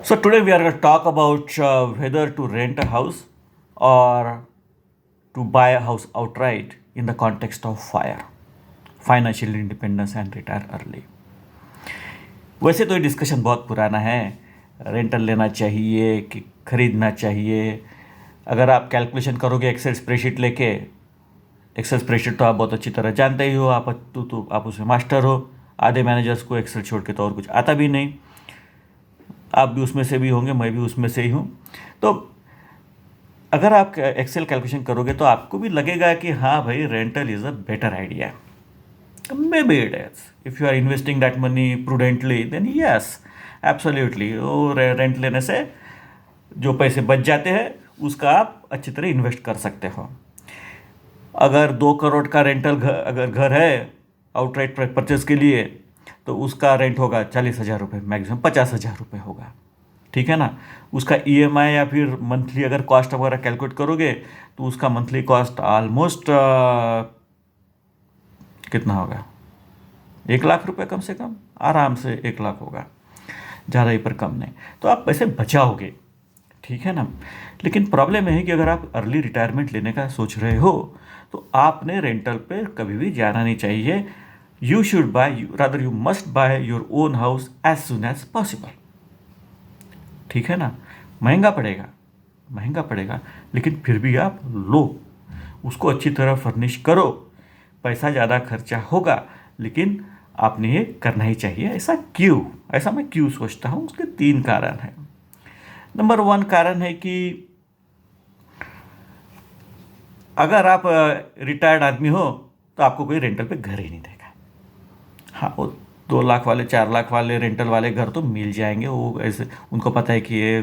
So today we are going to talk about whether to rent a house or to buy a house outright in the context of fire, financial independence and retire early. वैसे तो ये discussion बहुत पुराना है, rental लेना चाहिए कि खरीदना चाहिए। अगर आप कैलकुलेशन करोगे एक्सेल स्प्रेडशीट लेके, एक्सेल स्प्रेडशीट तो आप बहुत अच्छी तरह जानते ही हो, आप उसमें मास्टर हो। आधे मैनेजर्स को एक्सेल छोड़ के तो और कुछ आता भी नहीं। आप भी उसमें से भी होंगे, मैं भी उसमें से ही हूँ। तो अगर आप एक्सेल कैलकुलेशन करोगे तो आपको भी लगेगा कि हाँ भाई, rental is a better idea. Maybe it is, if you are investing that money prudently then yes, absolutely. वो रेंट लेने से जो पैसे बच जाते हैं उसका आप अच्छी तरह इन्वेस्ट कर सकते हो। अगर 2 करोड़ का रेंटल अगर घर है आउटराइट परचेज के लिए, तो उसका रेंट होगा 40,000 रुपये, मैक्सिमम 50,000 रुपये होगा। ठीक है ना। उसका ईएमआई या फिर मंथली अगर कॉस्ट वगैरह कैलकुलेट करोगे तो उसका मंथली कॉस्ट ऑलमोस्ट कितना होगा, 1 लाख रुपये कम से कम, आराम से 1 लाख होगा, ज़्यादा ही पर कम नहीं। तो आप पैसे बचाओगे, ठीक है ना। लेकिन प्रॉब्लम यह है कि अगर आप अर्ली रिटायरमेंट लेने का सोच रहे हो तो आपने रेंटल पे कभी भी जाना नहीं चाहिए। You should buy, rather you must buy your own house as soon as possible. ठीक है ना। महंगा पड़ेगा, महंगा पड़ेगा, लेकिन फिर भी आप लो, उसको अच्छी तरह फर्निश करो। पैसा ज़्यादा खर्चा होगा, लेकिन आपने ये करना ही चाहिए। ऐसा क्यों, ऐसा मैं क्यों सोचता हूँ, उसके 3 कारण हैं। नंबर 1 कारण है कि अगर आप रिटायर्ड आदमी हो तो आपको कोई रेंटल पे घर ही नहीं देगा। हाँ, वो 2 लाख वाले, 4 लाख वाले रेंटल वाले घर तो मिल जाएंगे, वो ऐसे उनको पता है कि ये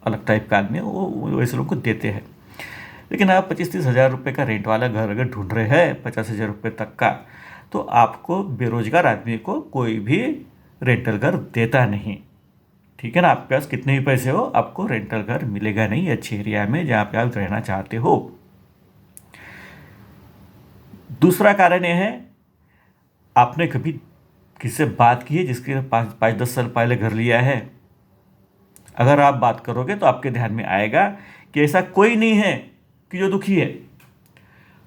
अलग टाइप का आदमी है, वो ऐसे लोगों को देते हैं। लेकिन आप 25-30 हज़ार रुपये का रेंट वाला घर अगर ढूंढ रहे हैं 50,000 रुपये तक का, तो आपको बेरोजगार आदमी को कोई भी रेंटल घर देता नहीं। ठीक है ना। आपके पास कितने भी पैसे हो, आपको रेंटल घर मिलेगा नहीं अच्छे एरिया में जहाँ पे आप रहना चाहते हो। दूसरा कारण यह है, आपने कभी किसी से बात की है जिसके 5-10 साल पहले घर लिया है? अगर आप बात करोगे तो आपके ध्यान में आएगा कि ऐसा कोई नहीं है कि जो दुखी है।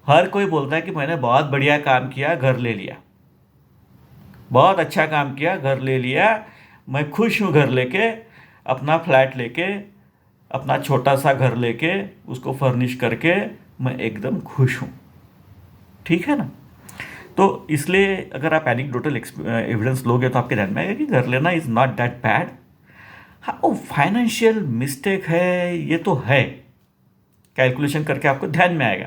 हर कोई बोलता है कि मैंने बहुत बढ़िया काम किया, घर ले लिया, बहुत अच्छा काम किया, घर ले लिया, मैं खुश हूँ घर लेके, अपना फ्लैट लेके, अपना छोटा सा घर लेके, उसको फर्निश करके मैं एकदम खुश हूँ। ठीक है ना। तो इसलिए अगर आप एनेक्डोटल एविडेंस लोगे तो आपके ध्यान में आएगा कि घर लेना इज़ नॉट दैट बैड। हाँ, वो फाइनेंशियल मिस्टेक है, ये तो है। कैलकुलेशन करके आपको ध्यान में आएगा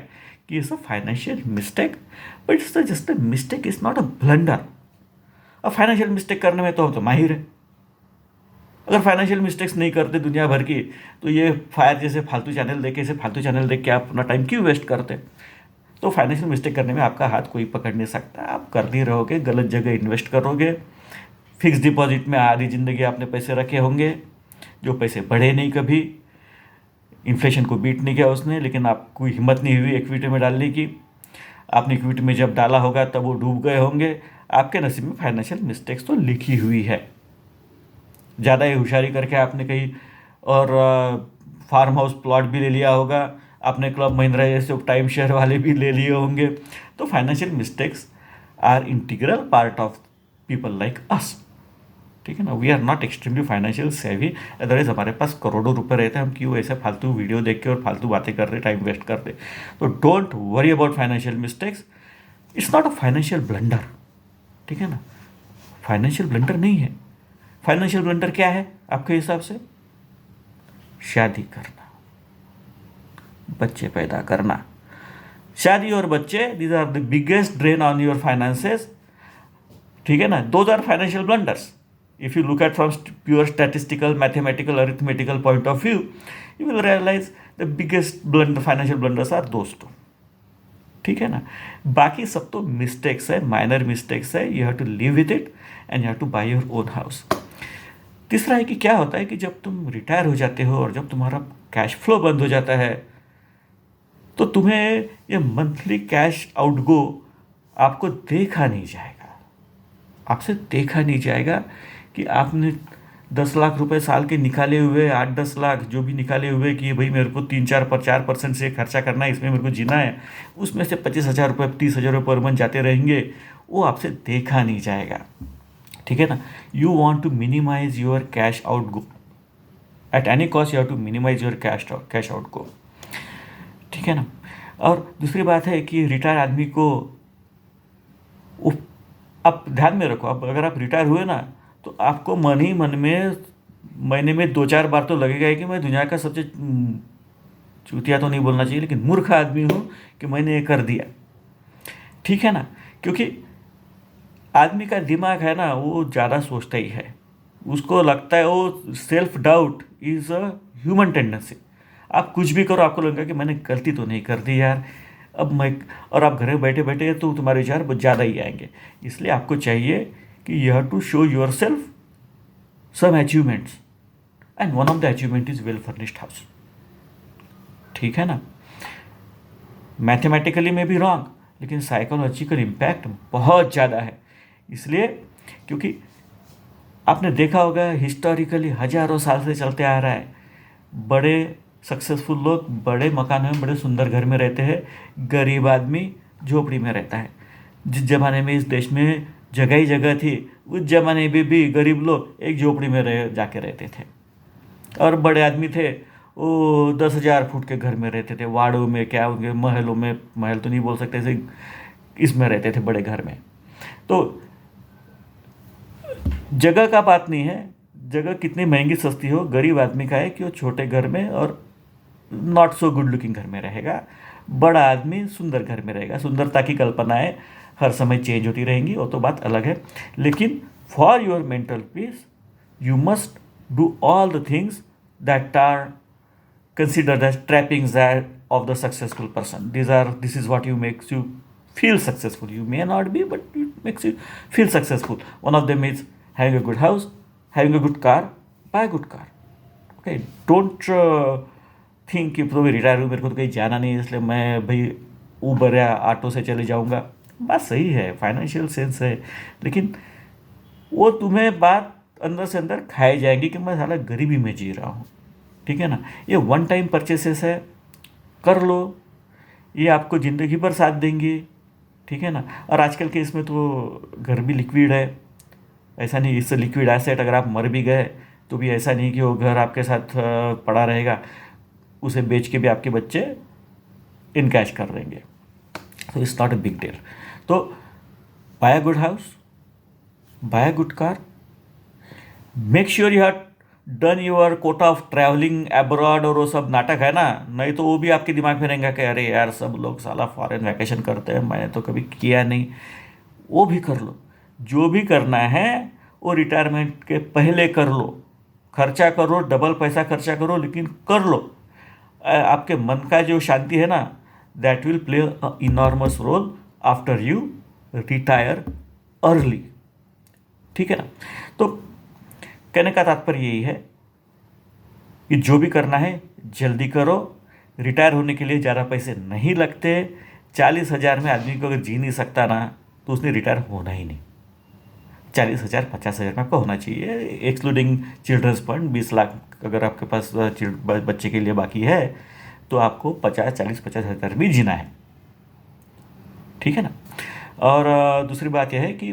कि it's a financial mistake, but it's just a mistake, is not a blunder. अब फाइनेंशियल मिस्टेक करने में तो हम तो माहिर है। अगर फाइनेंशियल मिस्टेक्स नहीं करते दुनिया भर की, तो ये फायर जैसे फालतू चैनल देख के, ऐसे फालतू चैनल देख के आप अपना टाइम क्यों वेस्ट करते? तो फाइनेंशियल मिस्टेक करने में आपका हाथ कोई पकड़ नहीं सकता। आप करते रहोगे, गलत जगह इन्वेस्ट करोगे, फिक्स डिपॉजिट में आधी ज़िंदगी आपने पैसे रखे होंगे, जो पैसे बढ़े नहीं कभी, इन्फ्लेशन को बीट नहीं किया उसने, लेकिन आपको हिम्मत नहीं हुई इक्विटी में डालने की। आपने इक्विटी में जब डाला होगा तब वो डूब गए होंगे। आपके नसीब में फाइनेंशियल मिस्टेक्स तो लिखी हुई है। ज़्यादा ही होशियारी करके आपने कहीं और फार्म हाउस प्लॉट भी ले लिया होगा, आपने क्लब महिंद्रा जैसे टाइम शेयर वाले भी ले लिए होंगे। तो financial mistakes are integral part of people like us. ठीक है ना। We are not extremely financial savvy, otherwise हमारे पास करोड़ों रुपए रहते हैं, हम क्यों ऐसे फालतू वीडियो देख के और फालतू बातें कर रहे, टाइम वेस्ट करते? तो don't worry about financial mistakes, it's not a financial blunder. ठीक है ना। फाइनेंशियल ब्लंडर नहीं है। फाइनेंशियल ब्लंडर क्या है आपके हिसाब से? शादी करना, बच्चे पैदा करना। शादी और बच्चे, these are the biggest drain on your finances. ठीक है ना। Those are financial blunders. If you look at from pure statistical, mathematical, arithmetical point of view, you will realize the biggest blunder, financial blunders are those two. ठीक है ना। बाकी सब तो mistakes है, माइनर मिस्टेक्स है। You have to live with it and you have to buy your own house. तीसरा है कि क्या होता है कि जब तुम रिटायर हो जाते हो और जब तुम्हारा कैश फ्लो बंद हो जाता है, तो तुम्हें ये मंथली कैश आउटगो आपको देखा नहीं जाएगा, आपसे देखा नहीं जाएगा कि आपने 10 लाख रुपए साल के निकाले हुए, 8-10 लाख जो भी निकाले हुए कि भाई मेरे को 3-4% से खर्चा करना है, इसमें मेरे को जीना है, उसमें से 25,000 रुपये 30,000 रुपये पर मंथ जाते रहेंगे, वो आपसे देखा नहीं जाएगा। ठीक है ना। You want to minimize your cash out go at any cost, you have to minimize your cash out go. ठीक है ना। और दूसरी बात है कि रिटायर आदमी को आप ध्यान में रखो, अब अगर आप रिटायर हुए ना तो आपको मन ही मन में महीने में 2-4 बार तो लगेगा ही कि मैं दुनिया का सबसे चूतिया तो नहीं बोलना चाहिए लेकिन मूर्ख आदमी हूँ कि मैंने ये कर दिया। ठीक है ना। क्योंकि आदमी का दिमाग है ना वो ज़्यादा सोचता ही है, उसको लगता है, वो self doubt is a human tendency. आप कुछ भी करो आपको लगेगा कि मैंने गलती तो नहीं कर दी यार, अब मैं, और आप घर में बैठे बैठे तो तुम्हारे विचार बहुत ज़्यादा ही आएंगे। इसलिए आपको चाहिए कि you have to show yourself some achievements, and one of the achievement is well furnished house. ठीक है ना। मैथमेटिकली में भी रॉन्ग, लेकिन साइकोलॉजिकल इम्पैक्ट बहुत ज़्यादा है। इसलिए क्योंकि आपने देखा होगा हिस्टोरिकली हजारों साल से चलते आ रहा है, बड़े सक्सेसफुल लोग बड़े मकान में बड़े सुंदर घर में रहते हैं, गरीब आदमी झोपड़ी में रहता है। जिस ज़माने में इस देश में जगह ही जगह थी, उस ज़माने में भी गरीब लोग एक झोपड़ी में जाके रहते थे, और बड़े आदमी थे वो 10,000 फुट के घर में रहते थे, वाड़ों में, क्या उनके महलों में, महल तो नहीं बोल सकते ऐसे, इसमें रहते थे बड़े घर में। तो जगह का बात नहीं है, जगह कितनी महंगी सस्ती हो, गरीब आदमी का है कि वो छोटे घर में और नॉट सो गुड लुकिंग घर में रहेगा, बड़ा आदमी सुंदर घर में रहेगा। सुंदरता की कल्पनाएं हर समय चेंज होती रहेंगी, वो तो बात अलग है। लेकिन for your mental peace you must do all the things that are considered as trappings of the successful person. This is what you makes you feel successful. You may not be, but it makes you feel successful. One of them is having a good house, having a good car, buy a good car. Okay, don't think कि तो मैं retire हूँ, मेरे को तो कहीं जाना नहीं है इसलिए मैं भाई ऊबर या ऑटो से चले जाऊँगा। बात सही है, फाइनेंशियल सेंस है, लेकिन वो तुम्हें बात अंदर से अंदर खाई जाएगी कि मैं साला गरीबी में जी रहा हूँ। ठीक है ना। ये वन टाइम परचेसेस है, कर लो, ये आपको ज़िंदगी भर साथ देंगी। ठीक है ना। और आजकल के इसमें तो घर भी लिक्विड है, ऐसा नहीं, इससे लिक्विड एसेट, अगर आप मर भी गए तो भी ऐसा नहीं कि वो घर आपके साथ पड़ा रहेगा, उसे बेच के भी आपके बच्चे इनकैश कर देंगे। तो it's not a big deal. तो buy a good house, buy a good car, make sure you have done your quota of travelling abroad, और वो सब नाटक है ना, नहीं तो वो भी आपके दिमाग में रहेगा कि अरे यार सब लोग साला फॉरेन वैकेशन करते हैं, मैंने तो कभी किया नहीं। वो भी कर लो, जो भी करना है वो रिटायरमेंट के पहले कर लो, खर्चा करो, डबल पैसा खर्चा करो, लेकिन कर लो। आपके मन का जो शांति है ना, that will play a enormous role after you retire early. ठीक है ना। तो कहने का तात्पर्य यही है कि जो भी करना है जल्दी करो, रिटायर होने के लिए ज़्यादा पैसे नहीं लगते। 40,000 में आदमी को अगर जी नहीं सकता ना तो उसने रिटायर होना ही नहीं। 40,000 50,000 में आपका होना चाहिए, एक्सक्लूडिंग चिल्ड्रंस फंड। 20 लाख अगर आपके पास बच्चे के लिए बाकी है तो आपको 40-50,000 भी जीना है। ठीक है ना। और दूसरी बात यह है कि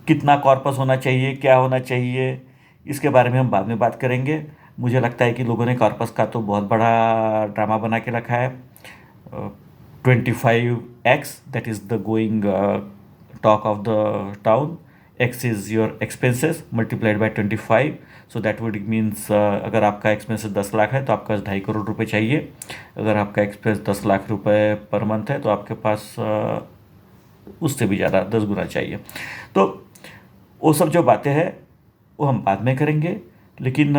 कितना कॉर्पस होना चाहिए, क्या होना चाहिए, इसके बारे में हम बाद में बात करेंगे। मुझे लगता है कि लोगों ने कॉर्पस का तो बहुत बड़ा ड्रामा बना के रखा है। 25x, that is the going talk of the town. x is your expenses multiplied by 25, so that would means अगर आपका एक्सपेंसेस 10 लाख है तो आपका 2.5 करोड़ रुपए चाहिए। अगर आपका एक्सपेंस 10 लाख रुपए पर मंथ है तो आपके पास उससे भी ज़्यादा 10 गुना चाहिए। तो वो सब जो बातें हैं वो हम बाद में करेंगे। लेकिन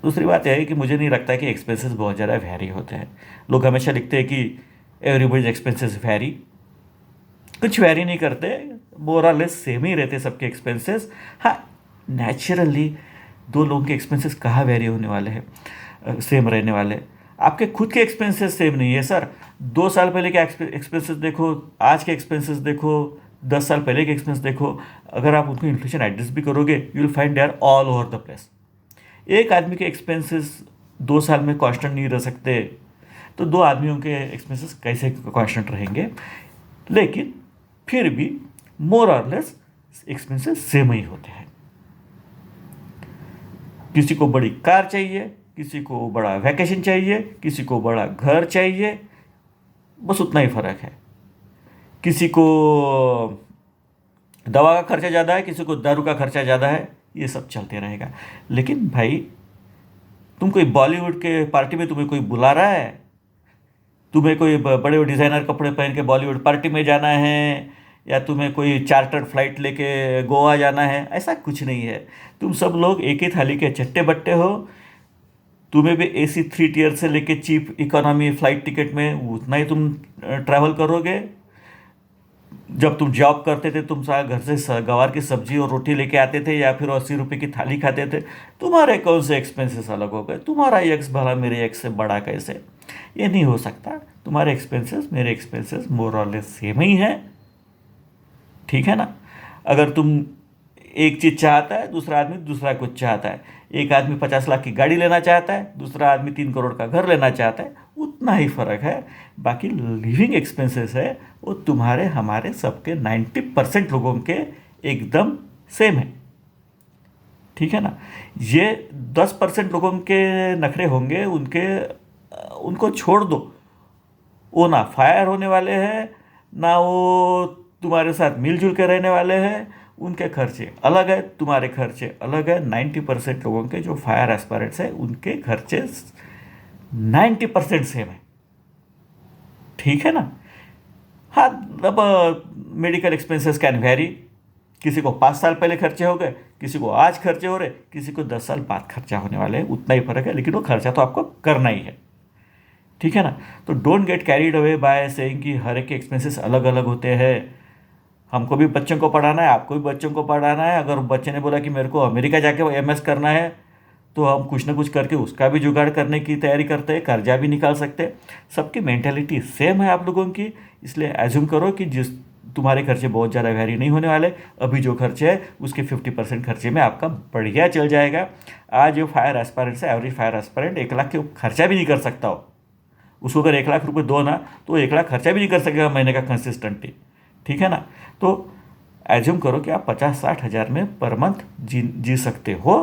दूसरी बात यह है कि मुझे नहीं लगता कि एक्सपेंसेस बहुत ज़्यादा वैरी होते हैं। लोग हमेशा लिखते हैं कि एवरीबॉडीज एक्सपेंसेस वैरी, कुछ वैरी नहीं करते, मोर और लेस सेम ही रहते सबके एक्सपेंसेस। हाँ, नेचुरली दो लोगों के एक्सपेंसेस कहाँ वैरी होने वाले हैं, सेम रहने वाले। आपके खुद के एक्सपेंसेस सेम नहीं है सर। 2 साल पहले के एक्सपेंसेस देखो, आज के एक्सपेंसेस देखो, 10 साल पहले के एक्सपेंस देखो, अगर आप उनको इन्फ्लेशन एडजस्ट भी करोगे, you will find they are all over the place. एक आदमी के एक्सपेंसेस 2 साल में कांस्टेंट नहीं रह सकते, तो 2 आदमियों के एक्सपेंसेस कैसे कांस्टेंट रहेंगे? लेकिन फिर भी मोर और लेस एक्सपेंसेस सेम ही होते हैं। किसी को बड़ी कार चाहिए, किसी को बड़ा वैकेशन चाहिए, किसी को बड़ा घर चाहिए, बस उतना ही फर्क है। किसी को दवा का खर्चा ज़्यादा है, किसी को दारू का खर्चा ज़्यादा है, ये सब चलते रहेगा। लेकिन भाई, तुम कोई बॉलीवुड के पार्टी में तुम्हें कोई बुला रहा है, तुम्हें कोई बड़े डिज़ाइनर कपड़े पहन के बॉलीवुड पार्टी में जाना है, या तुम्हें कोई चार्टर्ड फ्लाइट लेके गोवा जाना है, ऐसा कुछ नहीं है। तुम सब लोग एक ही थाली के चट्टे बट्टे हो। तुम्हें भी AC 3 टियर से लेके चीप इकोनॉमी फ्लाइट टिकट में उतना ही तुम ट्रैवल करोगे। जब तुम जॉब करते थे, तुम घर से गवार की सब्जी और रोटी लेके आते थे, या फिर 80 रुपये की थाली खाते थे। तुम्हारे कौन से एक्सपेंसेस अलग हो गए? तुम्हारा एक्स भला मेरे एक्स से बड़ा कैसे? ये नहीं हो सकता। तुम्हारे एक्सपेंसेस मेरे एक्सपेंसेस मोर और लेस सेम ही है, ठीक है ना? अगर तुम एक चीज़ चाहता है, दूसरा आदमी दूसरा कुछ चाहता है। एक आदमी 50 लाख की गाड़ी लेना चाहता है, दूसरा आदमी 3 करोड़ का घर लेना चाहता है, उतना ही फ़र्क है। बाकी लिविंग एक्सपेंसेस है वो तुम्हारे हमारे सबके 90% लोगों के एकदम सेम है, ठीक है ना? ये 10% लोगों के नखरे होंगे, उनको छोड़ दो। वो ना फायर होने वाले हैं, ना वो तुम्हारे साथ मिलजुल के रहने वाले हैं। उनके खर्चे अलग है, तुम्हारे खर्चे अलग है। 90% लोगों के जो फायर एस्पायरेंट्स है, उनके खर्चे 90% सेम है, ठीक है ना? हाँ, अब मेडिकल एक्सपेंसेस कैन वेरी। किसी को 5 साल पहले खर्चे हो गए, किसी को आज खर्चे हो रहे, किसी को 10 साल बाद खर्चा होने वाले हैं। उतना ही फर्क है, लेकिन वो खर्चा तो आपको करना ही है, ठीक है ना? तो don't get carried away by saying कि हर एक के एक्सपेंसेस अलग अलग होते हैं। हमको भी बच्चों को पढ़ाना है, आपको भी बच्चों को पढ़ाना है। अगर बच्चे ने बोला कि मेरे को अमेरिका जाके MS करना है, तो हम कुछ ना कुछ करके उसका भी जुगाड़ करने की तैयारी करते हैं, कर्जा भी निकाल सकते हैं। सबकी मेंटेलिटी सेम है आप लोगों की, इसलिए एज्यूम करो कि तुम्हारे खर्चे बहुत ज़्यादा वेरी नहीं होने वाले। अभी जो खर्चे है उसके 50% खर्चे में आपका बढ़िया चल जाएगा। आज जो फायर एस्पायरेंट है, एवरेज फायर एस्पायरेंट 1 लाख के खर्चा भी नहीं कर सकता हो। उसको अगर 1 लाख रुपये दो ना, तो 1 लाख खर्चा भी नहीं कर सकेगा महीने का कंसिस्टेंटली, ठीक है ना? तो एज्यूम करो कि आप 50-60 हज़ार में पर मंथ जी सकते हो।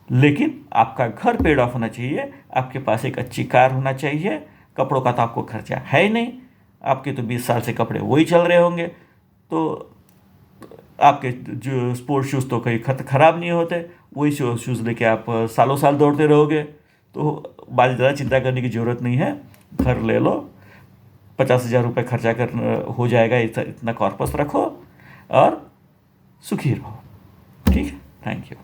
लेकिन आपका घर पेड ऑफ होना चाहिए, आपके पास एक अच्छी कार होना चाहिए। कपड़ों का तो आपको खर्चा है ही नहीं, आपके तो 20 साल से कपड़े वही चल रहे होंगे, तो आपके जो स्पोर्ट्स शूज़ तो कहीं ख़राब नहीं होते। वही शूज़ लेके आप सालों साल दौड़ते रहोगे, तो बाद ज़्यादा चिंता करने की ज़रूरत नहीं है। घर ले लो, 50,000 रुपये खर्चा कर हो जाएगा, इतना कॉर्पस रखो और सुखी रहो, ठीक है? Thank you.